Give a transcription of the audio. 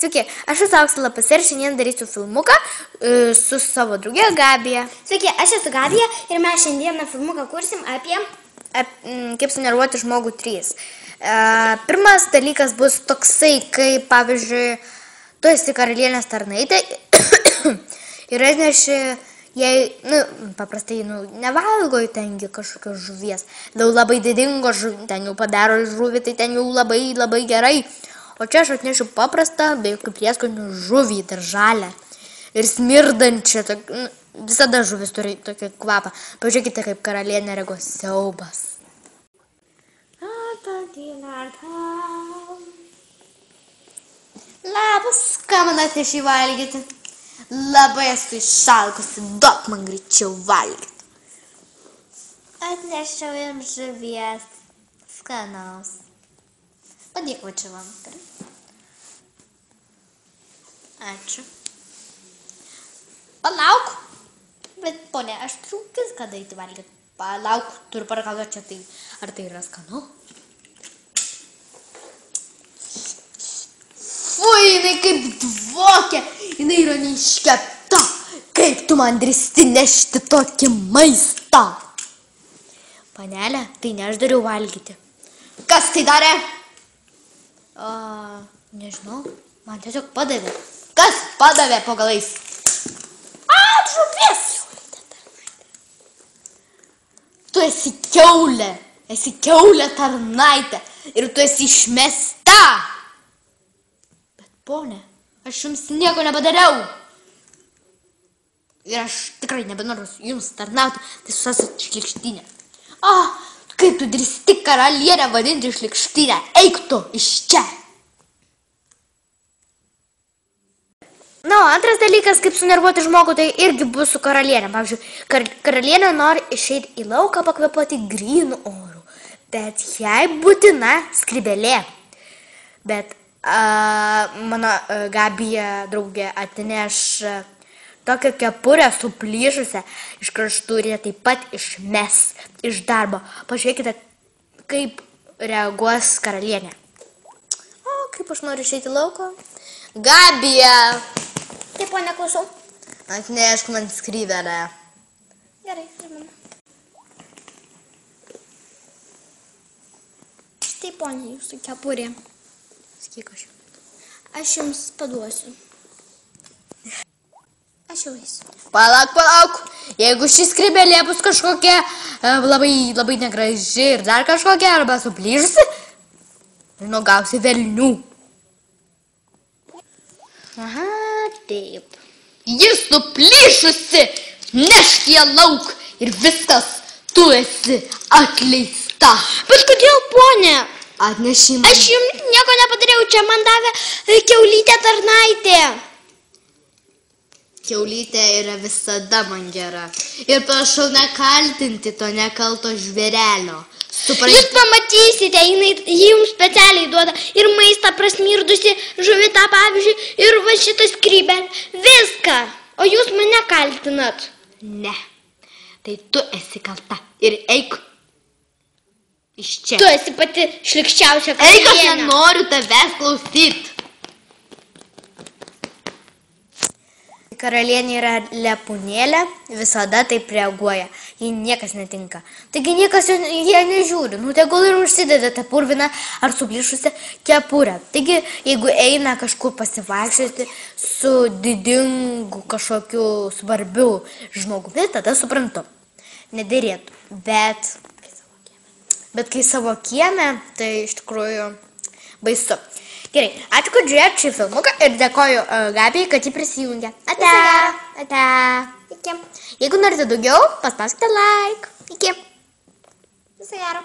Sveiki, aš esu Auksė Lapas ir šiandien darysiu filmuką su savo draugė Gabija. Sveiki, aš esu Gabija ir mes šiandieną filmuką kursim apie kaip sunervuoti žmogų 3. Pirmas dalykas bus toksai, kai, pavyzdžiui, tu esi karalienės tarnaitė ir atneši jai, paprastai, nevalgo tengi kažkokios žuvies, labai didingo žuvį, ten jau padaro žuvį, tai ten jau labai gerai. O čia aš atnešiu paprastą, be jokių prieskonių žuvį, dar žalę ir smirdančią, visada žuvis turi tokį kvapą. Pažiūrėkite, kaip karalienė reagos, siaubas. Labas, ką man atneši valgyti? Labai esu išalkusi, duok man greičiau valgyti. atnešiau jums žuvies skanaus. Padėk va čia man. Ačiū. Palauk. Bet, ponė, aš turiu viską daryti valgyti. Palauk, turiu paragauti čia, tai ar tai yra skanu? Fui, jinai kaip dvokia. Jinai yra neiškepta. Kaip tu man drįsti nešti tokį maistą? Panelė, tai ne aš dariau valgyti. Kas tai darė? Nežinau, man tiesiog padavė. Kas padavė po galais? Žuvis! Tu esi kiaulė tarnaitė ir tu esi išmesta. Bet, ponė, aš jums nieko nepadariau. Ir aš tikrai nebenoriu jums tarnauti, tai jūs esate šlykštinė. Kaip tu drįsti karalienę vadinti šlykštinę? Eik tu iš čia. Antras dalykas, kaip sunervuoti žmogų, tai irgi bus su karalienė. Pavyzdžiui, karalienė nori išeiti į lauką pakvėpuoti grynų orų, bet jai būtina skrybėlė. Bet mano Gabija draugė atneš tokią kepurę suplyšusią iš kraštų ir jie taip pat išmes iš darbo. Pažiūrėkite, kaip reaguos karalienė. Kaip aš noriu išeiti į lauką? Gabija! Taip, ponė, klausau. Atnešk man skrybėlę. Gerai, žinoma. Štai, ponė, jūsų kepurė. Sakyk aš. Aš jums paduosiu. Aš jau eisiu. Palauk. Jeigu ši skrybėlė bus kažkokia labai negraži ir dar kažkokia arba suplyšusi, gausi velnių. Taip. Jis suplyšusi, nešk ją lauk ir viskas, tu esi atleista. Bet kodėl, ponė? Atneši man. Aš jums nieko nepadariau, čia man davė kiaulytė tarnaitė. Kiaulytė yra visada man gera. Ir prašau nekaltinti to nekalto žvėrelio. Jūs pamatysite, ji jums specialiai duoda ir maistą prasmirdusi žuvitą, pavyzdžiui, ir va šitą skrybelę. Viską. O jūs mane kaltinat. Ne. Tai tu esi kalta. Ir eik iš čia. Tu esi pati šlikščiausia karalienė. Eik, aš nenoriu tavęs klausyti. Karalienė yra lepūnėlė, visada taip reaguoja, jai niekas netinka. Taigi niekas jie nežiūri, tegul ir užsideda tą purviną ar suplyšusią kepurę. Taigi, jeigu eina kažkur pasivaikščioti su didingu kažkokiu svarbiu žmogumi, tada suprantu, nederėtų. Bet kai savo kieme, tai iš tikrųjų baisu. Gerai, ačiū, kad žiūrėt šį filmuką ir dėkoju Gabijai, kad jį prisijungė. Ate. Iki. Jeigu norite daugiau, paspauskite like. Iki. Viso gero.